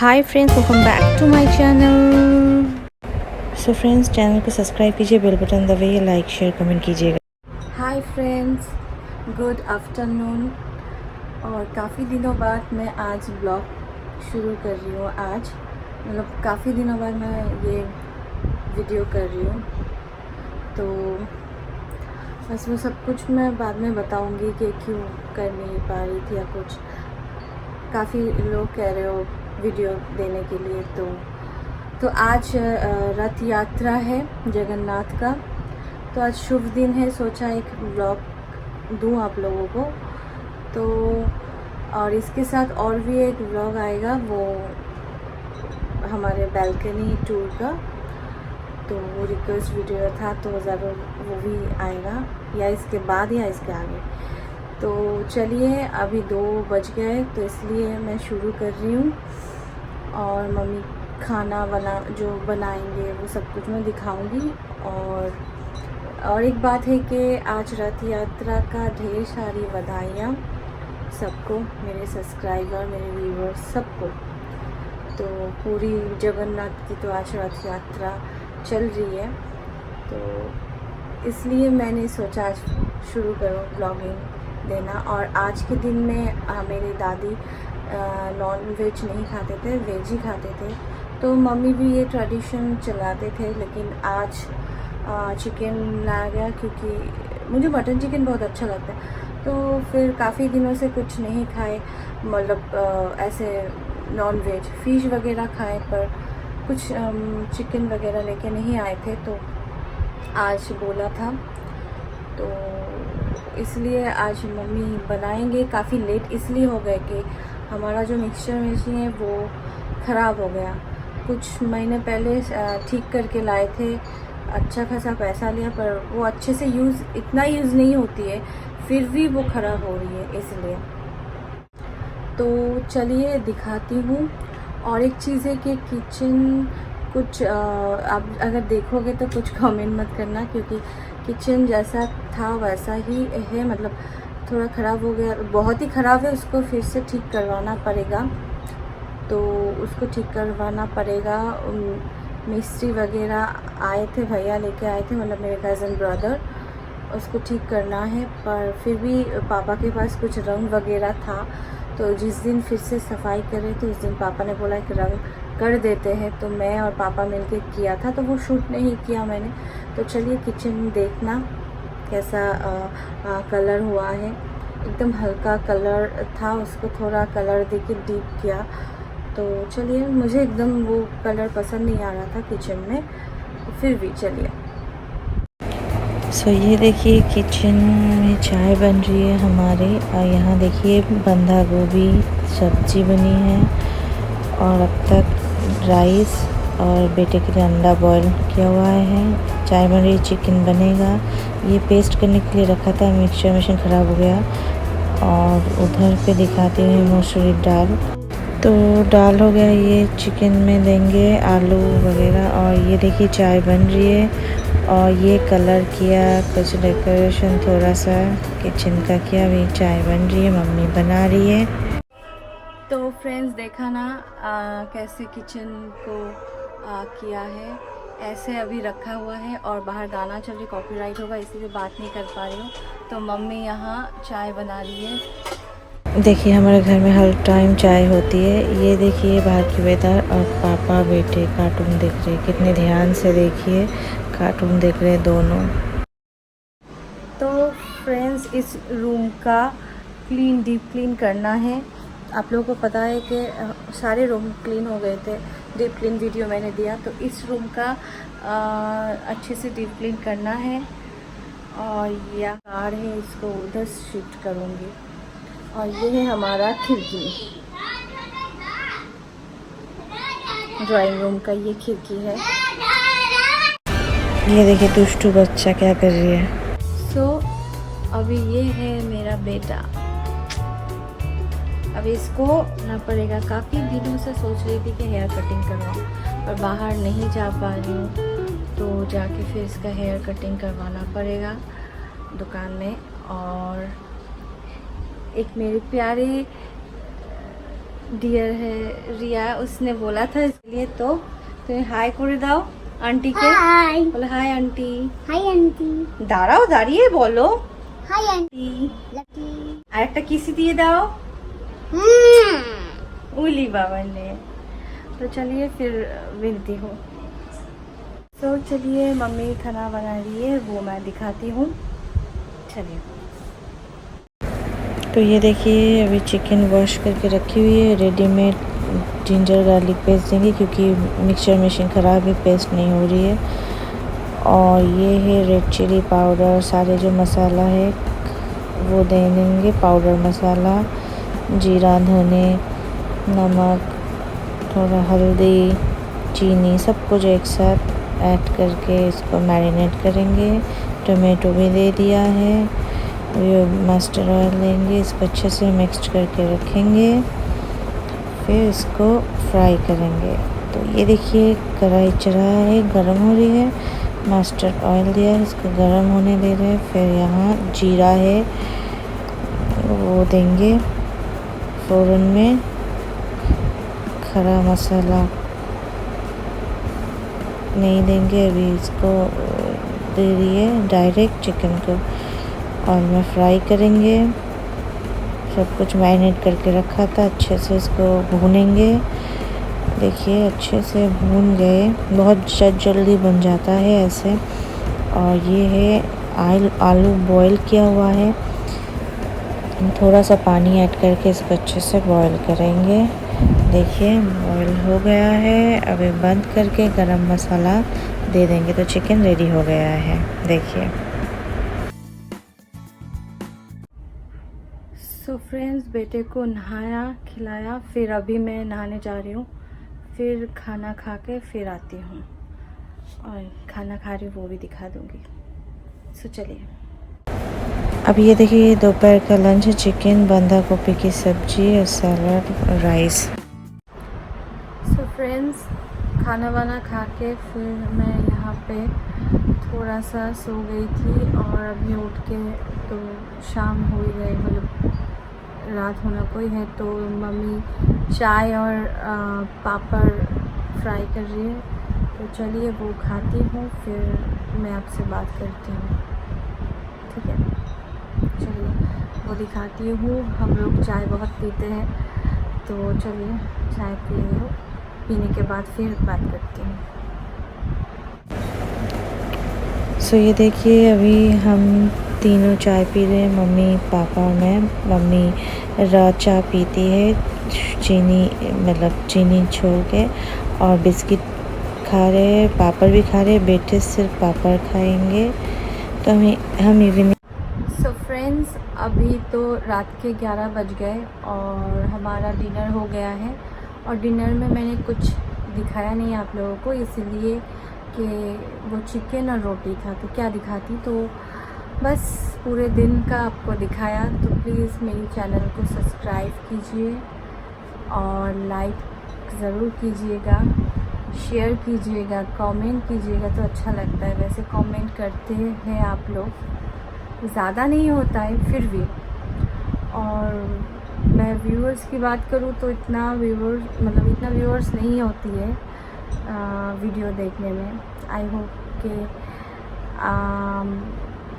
Hi friends, welcome back to my channel. So friends, channel को subscribe कीजिए, bell button दबाइए, like share comment कीजिएगा। Hi friends, good afternoon. और काफ़ी दिनों बाद मैं आज ब्लॉग शुरू कर रही हूँ। आज मतलब काफ़ी दिनों बाद मैं ये वीडियो कर रही हूँ, तो बस वो सब कुछ मैं बाद में बताऊँगी कि क्यों कर नहीं पा रही थी या कुछ। काफ़ी लोग कह रहे हो वीडियो देने के लिए, तो आज रथ यात्रा है जगन्नाथ का। तो आज शुभ दिन है, सोचा एक व्लॉग दूँ आप लोगों को। तो और इसके साथ और भी एक व्लॉग आएगा, वो हमारे बालकनी टूर का। तो वो रिक्वेस्ट वीडियो था, तो ज़रूर वो भी आएगा, या इसके बाद या इसके आगे। तो चलिए, अभी 2 बज गए, तो इसलिए मैं शुरू कर रही हूँ। और मम्मी खाना वाला जो बनाएंगे वो सब कुछ मैं दिखाऊंगी। और एक बात है कि आज रथ यात्रा का ढेर सारी बधाइयाँ सबको, मेरे सब्सक्राइबर, मेरे व्यूअर्स सबको। तो पूरी जगन्नाथ की तो आज रथ यात्रा चल रही है, तो इसलिए मैंने सोचा आज शुरू करूँ ब्लॉगिंग देना। और आज के दिन में मेरी दादी नॉन वेज नहीं खाते थे, वेज ही खाते थे। तो मम्मी भी ये ट्रेडिशन चलाते थे, लेकिन आज चिकन लाया गया, क्योंकि मुझे मटन चिकन बहुत अच्छा लगता है। तो फिर काफ़ी दिनों से कुछ नहीं खाए, मतलब ऐसे नॉन वेज फ़िश वगैरह खाए, पर कुछ चिकन वगैरह लेके नहीं आए थे। तो आज बोला था, तो इसलिए आज मम्मी बनाएंगे। काफ़ी लेट इसलिए हो गए कि हमारा जो मिक्सचर मशीन है वो ख़राब हो गया। कुछ महीने पहले ठीक करके लाए थे, अच्छा खासा पैसा लिया, पर वो अच्छे से इतना यूज़ नहीं होती है, फिर भी वो ख़राब हो रही है, इसलिए। तो चलिए दिखाती हूँ। और एक चीज़ है कि किचन कुछ आप अगर देखोगे तो कुछ कमेंट मत करना, क्योंकि किचन जैसा था वैसा ही है, मतलब थोड़ा ख़राब हो गया, बहुत ही ख़राब है। उसको फिर से ठीक करवाना पड़ेगा, तो उसको ठीक करवाना पड़ेगा। मिस्त्री वगैरह आए थे, भैया लेके आए थे, मतलब मेरे कज़न ब्रदर, उसको ठीक करना है। पर फिर भी पापा के पास कुछ रंग वगैरह था, तो जिस दिन फिर से सफाई करे तो उस दिन पापा ने बोला कि रंग कर देते हैं। तो मैं और पापा मिलके किया था, तो वो शूट नहीं किया मैंने। तो चलिए किचन देखना कैसा कलर हुआ है। एकदम हल्का कलर था, उसको थोड़ा कलर देके डीप किया। तो चलिए, मुझे एकदम वो कलर पसंद नहीं आ रहा था किचन में, तो फिर भी चलिए। सो ये देखिए, किचन में चाय बन रही है हमारे, और यहाँ देखिए बंधा गोभी सब्जी बनी है, और अब तक राइस और बेटे के लिए अंडा बॉईल किया हुआ है। चाय बन रही, चिकन बनेगा। ये पेस्ट करने के लिए रखा था, मिक्सचर मशीन ख़राब हो गया। और उधर पे दिखाते हैं मसूरी दाल, तो दाल हो गया। ये चिकन में देंगे आलू वगैरह। और ये देखिए चाय बन रही है, और ये कलर किया, कुछ डेकोरेशन थोड़ा सा किचन का किया। अभी चाय बन रही है, मम्मी बना रही है। तो फ्रेंड्स, देखा ना कैसे किचन को किया है। ऐसे अभी रखा हुआ है, और बाहर गाना चल रही, कॉपीराइट होगा इसलिए बात नहीं कर पा रही हूँ। तो मम्मी यहाँ चाय बना रही है। देखिए हमारे घर में हर टाइम चाय होती है। ये देखिए बाहर की वेदर, और पापा बेटे कार्टून देख रहे, कितने ध्यान से देखिए कार्टून देख रहे दोनों। तो फ्रेंड्स, इस रूम का डीप क्लीन करना है। आप लोगों को पता है कि सारे रूम क्लीन हो गए थे, डीप क्लीन वीडियो मैंने दिया। तो इस रूम का अच्छे से डीप क्लीन करना है। और यह कार है, इसको उधर शिफ्ट करूँगी। और ये है हमारा खिड़की, ड्राइंग रूम का ये खिड़की है। ये देखिए दुष्टू बच्चा क्या कर रही है। सो अभी ये है मेरा बेटा, अब इसको ना पड़ेगा। काफ़ी दिनों से सोच रही थी कि हेयर कटिंग करवाऊँ, पर बाहर नहीं जा पा रही हूँ, तो जाके फिर इसका हेयर कटिंग करवाना पड़ेगा दुकान में। और एक मेरे प्यारे डियर है रिया, उसने बोला था इसलिए। तो तुम्हें हाय করে দাও আন্টিকে। হাই বলো হাই আন্টি। হাই আন্টি দাঁড়াও, দাঁড়িয়ে বলো হাই আন্টি। লাকি আর একটা কিসি দিয়ে দাও। उली बाबा ने। तो चलिए फिर मिलती हूँ। तो चलिए मम्मी खाना बना रही है, वो मैं दिखाती हूँ। चलिए। तो ये देखिए अभी चिकन वॉश करके रखी हुई है, रेडीमेड जिंजर गार्लिक पेस्ट देंगे क्योंकि मिक्सचर मशीन ख़राब है, पेस्ट नहीं हो रही है। और ये है रेड चिली पाउडर, सारे जो मसाला है वो दे देंगे, पाउडर मसाला, जीरा, धने, नमक, थोड़ा हल्दी, चीनी, सब कुछ एक साथ ऐड करके इसको मैरिनेट करेंगे। टोमेटो भी दे दिया है। ये मस्टर्ड ऑयल लेंगे, इसको अच्छे से मिक्स करके रखेंगे, फिर इसको फ्राई करेंगे। तो ये देखिए कढ़ाई चढ़ा है, गरम हो रही है, मस्टर्ड ऑयल दिया है, इसको गरम होने दे रहे हैं। फिर यहाँ जीरा है वो देंगे फ़ौरन में, खड़ा मसाला नहीं देंगे अभी, इसको दे दिए डायरेक्ट चिकन को ऑयल में फ्राई करेंगे। सब कुछ मैरिनेट करके रखा था, अच्छे से इसको भूनेंगे। देखिए अच्छे से भून गए, बहुत जल्दी बन जाता है ऐसे। और ये है आलू बॉईल किया हुआ है, थोड़ा सा पानी ऐड करके इसको अच्छे से बॉईल करेंगे। देखिए बॉईल हो गया है, अभी बंद करके गरम मसाला दे देंगे तो चिकन रेडी हो गया है। देखिए। सो फ्रेंड्स, बेटे को नहाया खिलाया, फिर अभी मैं नहाने जा रही हूँ, फिर खाना खा के फिर आती हूँ और खाना खा रही हूँ वो भी दिखा दूँगी। सो चलिए। अब ये देखिए दोपहर का लंच है, चिकन, बंधा गोभी की सब्जी और सैलड और राइस। सो फ्रेंड्स, खाना वाना खा के फिर मैं यहाँ पे थोड़ा सा सो गई थी और अभी उठ के तो शाम हो ही गई, मतलब रात होना कोई है। तो मम्मी चाय और पापड़ फ्राई कर रही है, तो चलिए वो खाती हूँ, फिर मैं आपसे बात करती हूँ, ठीक है। चलिए वो दिखाती हूँ। हम लोग चाय बहुत पीते हैं, तो चलिए चाय पीने के बाद फिर बात करती हूँ। सो ये देखिए अभी हम तीनों चाय पी रहे हैं, मम्मी पापा और मैं। मम्मी रात चाय पीती है चीनी, मतलब चीनी छोड़ के, और बिस्किट खा रहे हैं, पापड़ भी खा रहे हैं, बेटे सिर्फ पापड़ खाएंगे। तो हम इवनिंग। सो फ्रेंड्स, अभी तो रात के 11 बज गए और हमारा डिनर हो गया है। और डिनर में मैंने कुछ दिखाया नहीं आप लोगों को, इसलिए कि वो चिकन और रोटी था, तो क्या दिखाती। तो बस पूरे दिन का आपको दिखाया। तो प्लीज़ मेरी चैनल को सब्सक्राइब कीजिए और लाइक ज़रूर कीजिएगा, शेयर कीजिएगा, कमेंट कीजिएगा तो अच्छा लगता है। वैसे कमेंट करते हैं आप लोग, ज़्यादा नहीं होता है फिर भी। और मैं व्यूअर्स की बात करूँ तो इतना व्यूअर्स नहीं होती है वीडियो देखने में। आई होप कि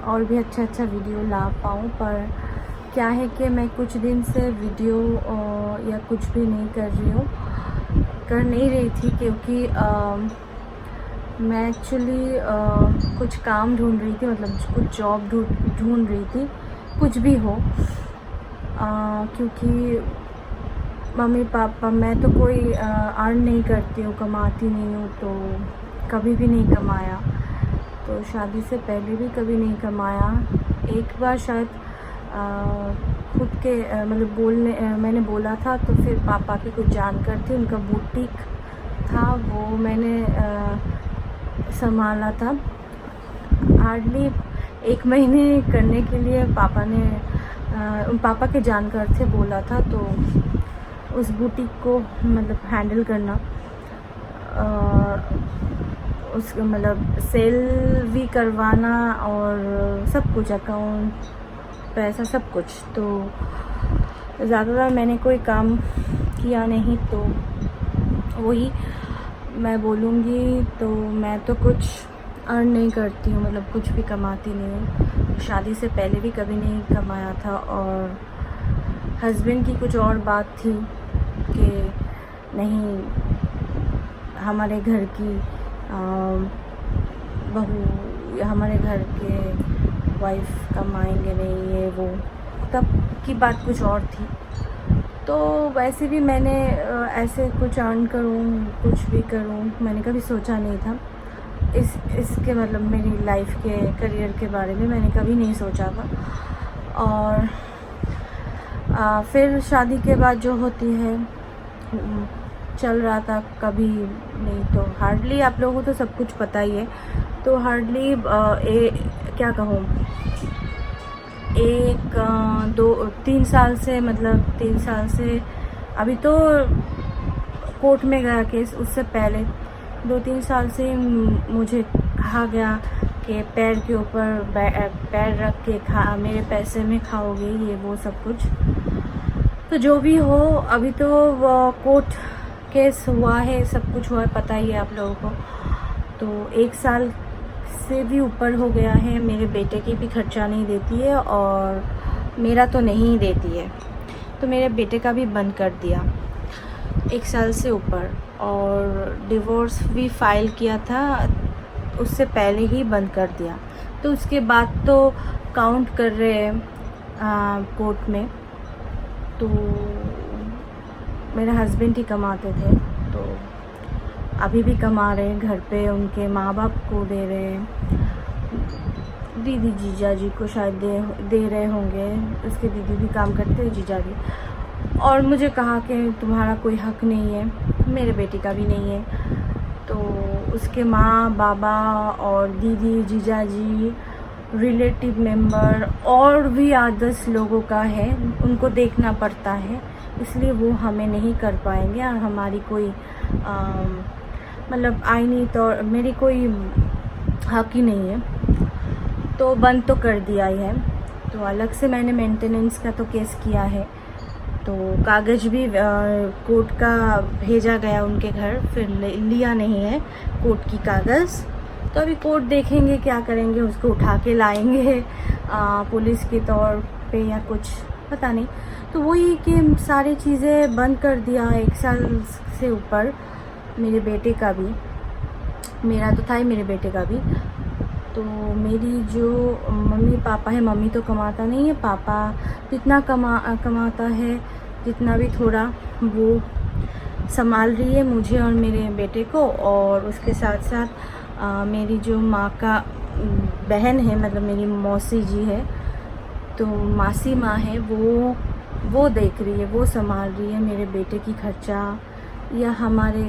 और भी अच्छा वीडियो ला पाऊँ, पर क्या है कि मैं कुछ दिन से वीडियो या कुछ भी नहीं कर नहीं रही थी, क्योंकि मैं एक्चुअली कुछ काम ढूंढ रही थी, मतलब कुछ जॉब ढूंढ रही थी, कुछ भी हो। क्योंकि मम्मी पापा, मैं तो कोई अर्न नहीं करती हूँ, कमाती नहीं हूँ, तो कभी भी नहीं कमाया। तो शादी से पहले भी कभी नहीं कमाया। एक बार शायद खुद के मैंने बोला था, तो फिर पापा के कुछ जानकार थे, उनका बुटीक था, वो मैंने संभाला था। हार्डली 1 महीने करने के लिए पापा के जानकार थे, बोला था, तो उस बुटीक को मतलब हैंडल करना, उसका मतलब सेल भी करवाना और सब कुछ, अकाउंट, पैसा, सब कुछ। तो ज़्यादातर मैंने कोई काम किया नहीं, तो वही मैं बोलूँगी। तो मैं तो कुछ अर्न नहीं करती हूँ, मतलब कुछ भी कमाती नहीं हूँ। शादी से पहले भी कभी नहीं कमाया था, और हस्बैंड की कुछ और बात थी कि नहीं, हमारे घर की बहू या हमारे घर के वाइफ कमाएंगे नहीं, ये वो, तब की बात कुछ और थी। तो वैसे भी मैंने ऐसे कुछ अर्न करूँ, कुछ भी करूँ, मैंने कभी सोचा नहीं था। इसके मतलब मेरी लाइफ के करियर के बारे में मैंने कभी नहीं सोचा था। और फिर शादी के बाद जो होती है, चल रहा था, कभी नहीं तो हार्डली, आप लोगों को तो सब कुछ पता ही है, तो हार्डली क्या कहूँ, 3 साल से, मतलब 3 साल से, अभी तो कोर्ट में गया केस, उससे पहले 2-3 साल से मुझे कहा गया कि पैर के ऊपर पैर रख के मेरे पैसे में खाओगे, ये वो सब कुछ। तो जो भी हो, अभी तो कोर्ट केस हुआ है, सब कुछ हुआ है, पता ही है आप लोगों को। तो 1 साल से भी ऊपर हो गया है। मेरे बेटे की भी खर्चा नहीं देती है, और मेरा तो नहीं देती है, तो मेरे बेटे का भी बंद कर दिया 1 साल से ऊपर। और डिवोर्स भी फाइल किया था, उससे पहले ही बंद कर दिया। तो उसके बाद तो काउंट कर रहे हैं कोर्ट में। तो मेरे हस्बैंड ही कमाते थे, तो अभी भी कमा रहे हैं, घर पे उनके माँ बाप को दे रहे हैं, दीदी जीजा जी को शायद दे रहे होंगे, उसके दीदी भी काम करते हैं, जीजा भी। और मुझे कहा कि तुम्हारा कोई हक नहीं है, मेरे बेटे का भी नहीं है। तो उसके माँ बाबा और दीदी जीजा जी, रिलेटिव मेंबर और भी 8-10 लोगों का है, उनको देखना पड़ता है, इसलिए वो हमें नहीं कर पाएंगे। और हमारी कोई मतलब आईनी तौर मेरी कोई हक ही नहीं है, तो बंद तो कर दिया ही है। तो अलग से मैंने मेंटेनेंस का तो केस किया है, तो कागज़ भी कोर्ट का भेजा गया उनके घर, फिर लिया नहीं है कोर्ट की कागज़। तो अभी कोर्ट देखेंगे क्या करेंगे, उसको उठा के लाएंगे पुलिस के तौर पे या कुछ, पता नहीं। तो वही कि सारी चीज़ें बंद कर दिया 1 साल से ऊपर। मेरे बेटे का भी, मेरा तो था ही, मेरे बेटे का भी। तो मेरी जो मम्मी पापा है, मम्मी तो कमाता नहीं है, पापा जितना कमाता है, जितना भी थोड़ा, वो संभाल रही है मुझे और मेरे बेटे को। और उसके साथ साथ मेरी जो माँ का बहन है, मतलब मेरी मौसी जी है, तो मासी माँ है, वो देख रही है, वो संभाल रही है मेरे बेटे की खर्चा, या हमारे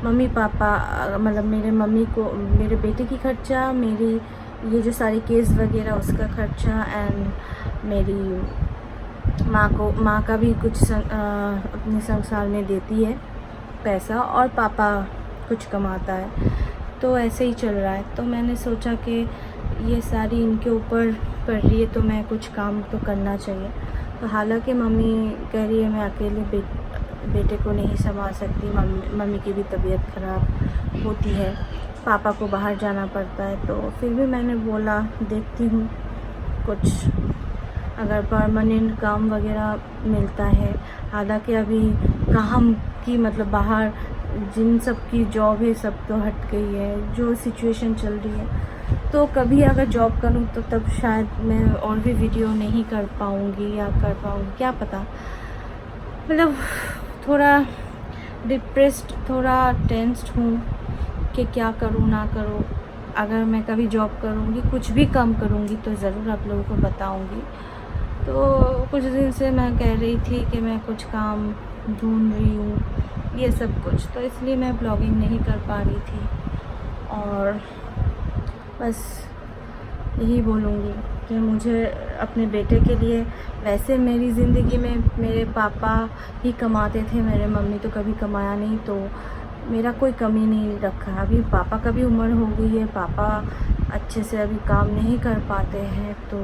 मम्मी पापा, मतलब मेरे मम्मी को, मेरे बेटे की खर्चा, मेरी ये जो सारे केस वगैरह उसका खर्चा, एंड मेरी माँ का भी कुछ अपने संसार में देती है पैसा, और पापा कुछ कमाता है। तो ऐसे ही चल रहा है। तो मैंने सोचा कि ये सारी इनके ऊपर पड़ रही है, तो मैं कुछ काम तो करना चाहिए। तो हालांकि मम्मी कह रही है मैं अकेले बेटे को नहीं संभाल सकती, मम्मी की भी तबीयत ख़राब होती है, पापा को बाहर जाना पड़ता है। तो फिर भी मैंने बोला देखती हूँ कुछ अगर परमानेंट काम वगैरह मिलता है। हालांकि अभी काम की मतलब बाहर जिन सब की जॉब है सब तो हट गई है, जो सिचुएशन चल रही है। तो कभी अगर जॉब करूँ तो तब शायद मैं और भी वीडियो नहीं कर पाऊँगी, या कर पाऊँगी क्या पता। मतलब थोड़ा डिप्रेस्ड, थोड़ा टेंस्ड हूँ कि क्या करूँ ना करूँ। अगर मैं कभी जॉब करूँगी, कुछ भी काम करूँगी, तो ज़रूर आप लोगों को बताऊँगी। तो कुछ दिन से मैं कह रही थी कि मैं कुछ काम ढूंढ रही हूँ, ये सब कुछ, तो इसलिए मैं ब्लॉगिंग नहीं कर पा रही थी। और बस यही बोलूँगी कि मुझे अपने बेटे के लिए, वैसे मेरी ज़िंदगी में मेरे पापा ही कमाते थे, मेरे मम्मी तो कभी कमाया नहीं, तो मेरा कोई कमी नहीं रखा। अभी पापा का भी उम्र हो गई है, पापा अच्छे से अभी काम नहीं कर पाते हैं, तो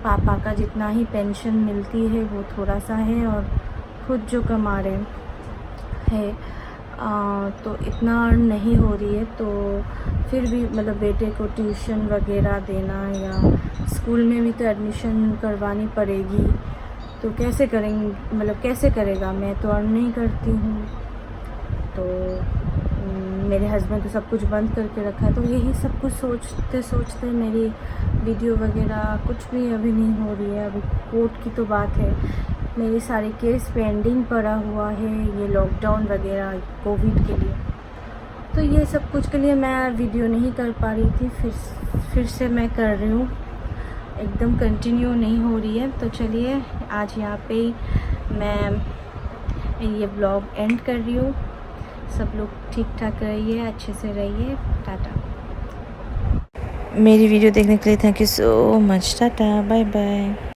पापा का जितना ही पेंशन मिलती है वो थोड़ा सा है, और खुद जो कमा रहे हैं तो इतना अर्न नहीं हो रही है। तो फिर भी मतलब बेटे को ट्यूशन वगैरह देना या स्कूल में भी तो एडमिशन करवानी पड़ेगी, तो कैसे करेंगे, मतलब कैसे करेगा, मैं तो अर्न नहीं करती हूँ। तो मेरे हस्बैंड तो सब कुछ बंद करके रखा है। तो यही सब कुछ सोचते सोचते मेरी वीडियो वगैरह कुछ भी अभी नहीं हो रही है। अभी कोर्ट की तो बात है, मेरी सारी केस पेंडिंग पड़ा हुआ है, ये लॉकडाउन वगैरह कोविड के लिए। तो ये सब कुछ के लिए मैं वीडियो नहीं कर पा रही थी, फिर से मैं कर रही हूँ, एकदम कंटिन्यू नहीं हो रही है। तो चलिए आज यहाँ पे मैं ये ब्लॉग एंड कर रही हूँ। सब लोग ठीक ठाक रहिए, अच्छे से रहिए, टाटा। मेरी वीडियो देखने के लिए thank you so much, tata, bye bye.